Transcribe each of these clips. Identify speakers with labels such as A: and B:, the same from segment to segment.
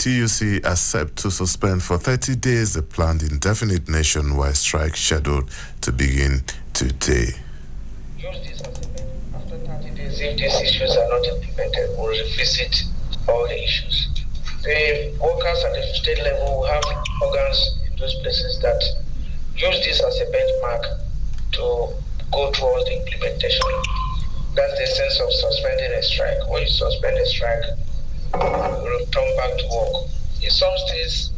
A: TUC accept to suspend for 30 days the planned indefinite nationwide strike scheduled to begin today.
B: Use this as a main. After 30 days, if these issues are not implemented, we'll revisit all the issues. The workers at the state level will have organs in those places that use this as a benchmark to go towards the implementation. That's the sense of suspending a strike. When you suspend a strike, you return back to work. In some states,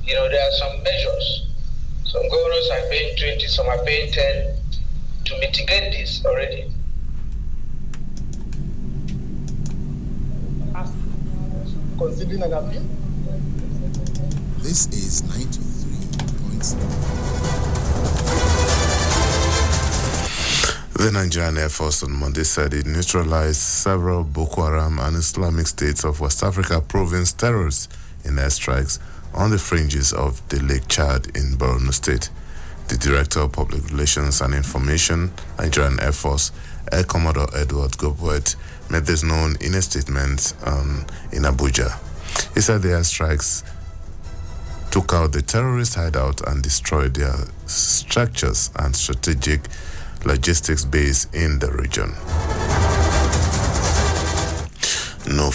B: there are some measures. Some governors are paying 20, some are paying 10 to mitigate this already.
C: Considering an appeal?
D: This is 93.7.
A: The Nigerian Air Force on Monday said it neutralized several Boko Haram and Islamic States of West Africa province terrorists in airstrikes on the fringes of the Lake Chad in Borno State. The Director of Public Relations and Information, Nigerian Air Force, Air Commodore Edward Gobwet, made this known in a statement in Abuja. He said the airstrikes took out the terrorist hideout and destroyed their structures and strategic logistics base in the region. No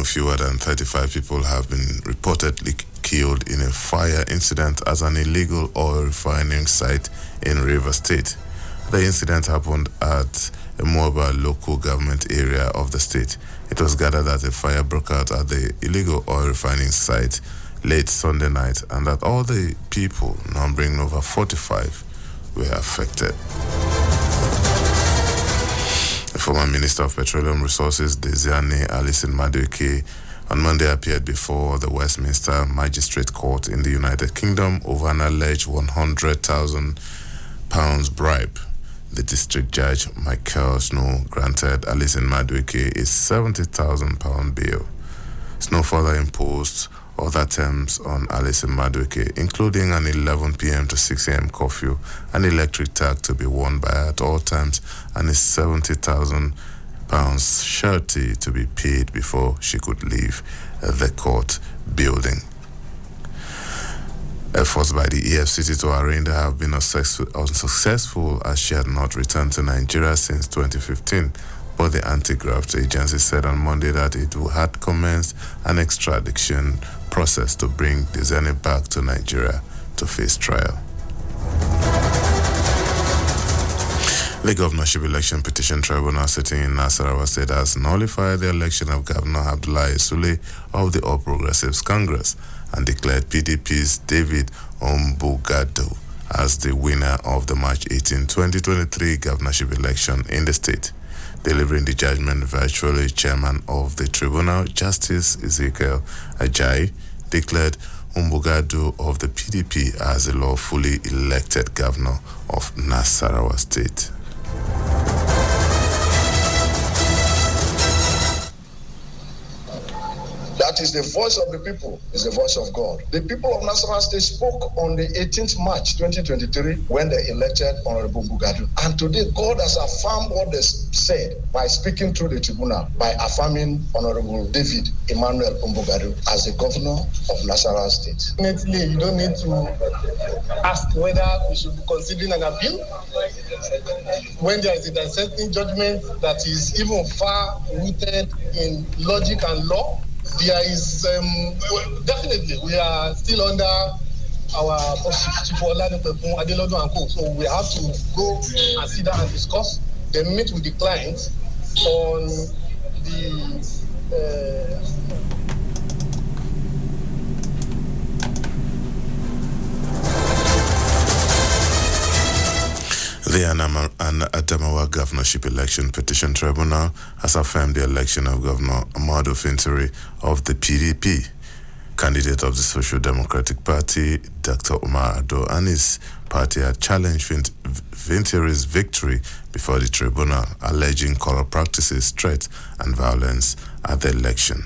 A: fewer than 35 people have been reportedly killed in a fire incident at an illegal oil refining site in Rivers State. The incident happened at a mobile local government area of the state. It was gathered that a fire broke out at the illegal oil refining site late Sunday night and that all the people, numbering over 45, were affected. The former Minister of Petroleum Resources, Desiane Alison Madueke, on Monday appeared before the Westminster Magistrate Court in the United Kingdom over an alleged £100,000 bribe. The district judge, Michael Snow, granted Alison Madueke a £70,000 bail. Snow further imposed other terms on Alison Madueke, including an 11 p.m. to 6 a.m. curfew, an electric tag to be worn by her at all times, and a £70,000 surety to be paid before she could leave the court building. Efforts by the EFCC to arraign her have been unsuccessful as she had not returned to Nigeria since 2015. But the anti-graft agency said on Monday that it had commenced an extradition process to bring Desiane back to Nigeria to face trial. The Governorship Election Petition Tribunal sitting in Nasarawa State has nullified the election of Governor Abdullahi Sule of the All Progressives Congress and declared PDP's David Ombugado as the winner of the March 18, 2023 governorship election in the state. Delivering the judgment virtually, Chairman of the Tribunal, Justice Ezekiel Ajayi, declared Ombugado of the PDP as the lawfully elected governor of Nasarawa State.
E: That is the voice of the people, is the voice of God. The people of Nasarawa State spoke on the 18th March 2023 when they elected Honorable Bugadu. And today, God has affirmed what they said by speaking through the tribunal, by affirming Honorable David Emmanuel Ombugadu as the governor of Nasarawa State.
C: Definitely, you don't need to ask whether we should be considering an appeal when there is a dissenting judgment that is even far rooted in logic and law. There is definitely we are still under our Chief Olanipegun Adelodo and Co. So we have to go and sit down and discuss. Then meet with the clients on
A: The Adamawa Governorship Election Petition Tribunal has affirmed the election of Governor Amadu Fintiri of the PDP. Candidate of the Social Democratic Party, Dr. Umar Ado, and his party had challenged Fintiri's victory before the tribunal, alleging corrupt practices, threats, and violence at the election.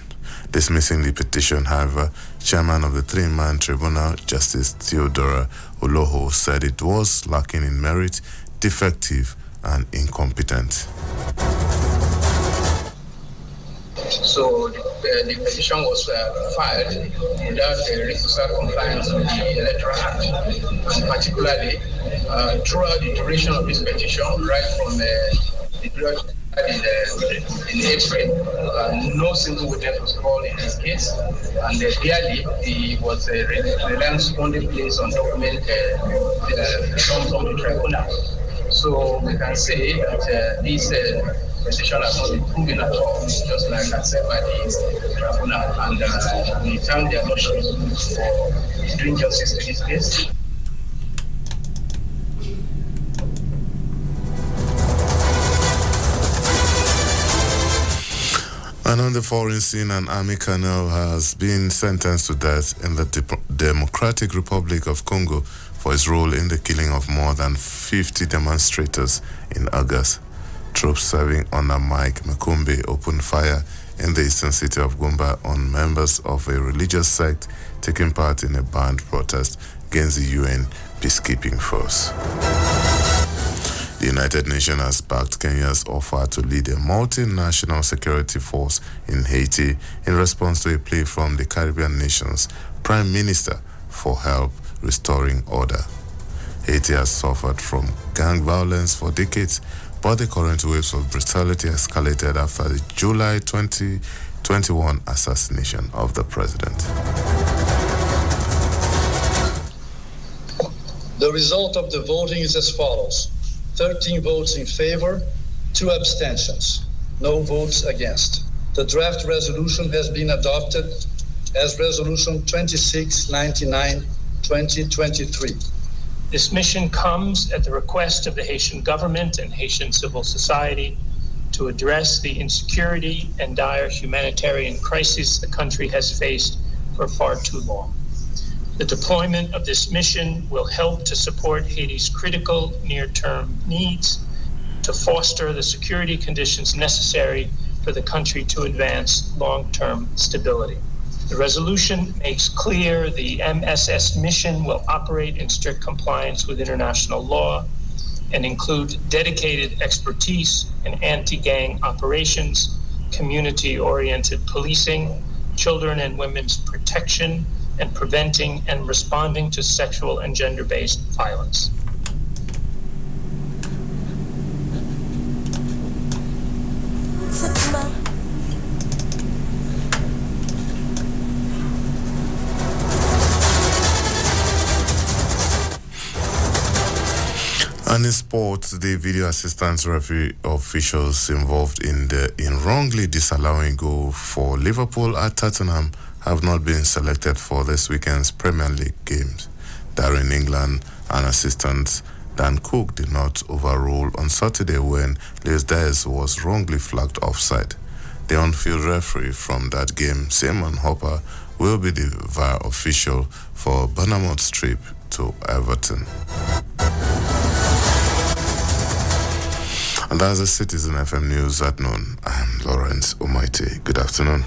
A: Dismissing the petition, however, Chairman of the three-man tribunal, Justice Theodora Oloho, said it was lacking in merit, defective, and incompetent.
B: So the petition was filed without the requisite compliance with the Electoral Act, and particularly throughout the duration of this petition, right from the period in April, no single witness was called in this case, and clearly the was reliance only placed on document from the tribunal. So we can say that this petition has not been proven at all, just like I said by the tribunal, and we thank their lordship for doing justice to this case.
A: And on the foreign scene, an army colonel has been sentenced to death in the Democratic Republic of Congo for his role in the killing of more than 50 demonstrators in August. Troops serving under Mike Makumbi opened fire in the eastern city of Gombe on members of a religious sect taking part in a banned protest against the UN peacekeeping force. The United Nations has backed Kenya's offer to lead a multinational security force in Haiti in response to a plea from the Caribbean nation's Prime Minister for help restoring order. Haiti has suffered from gang violence for decades, but the current waves of brutality escalated after the July 2021 assassination of the president.
F: The result of the voting is as follows: 13 votes in favor, 2 abstentions, no votes against. The draft resolution has been adopted as Resolution 2699, 2023.
G: This mission comes at the request of the Haitian government and Haitian civil society to address the insecurity and dire humanitarian crisis the country has faced for far too long. The deployment of this mission will help to support Haiti's critical near-term needs, to foster the security conditions necessary for the country to advance long-term stability. The resolution makes clear the MSS mission will operate in strict compliance with international law and include dedicated expertise in anti-gang operations, community-oriented policing, children and women's protection, and preventing and responding to sexual and gender-based violence.
A: And in sports, the video assistance referee officials involved in wrongly disallowing goal for Liverpool at Tottenham have not been selected for this weekend's Premier League games. Darren England and assistant Dan Cook did not overrule on Saturday when Luis Diaz was wrongly flagged offside. The on-field referee from that game, Simon Hopper, will be the VAR official for Bournemouth's trip to Everton. And that's the Citizen FM News at noon. I'm Lawrence Almighty. Good afternoon.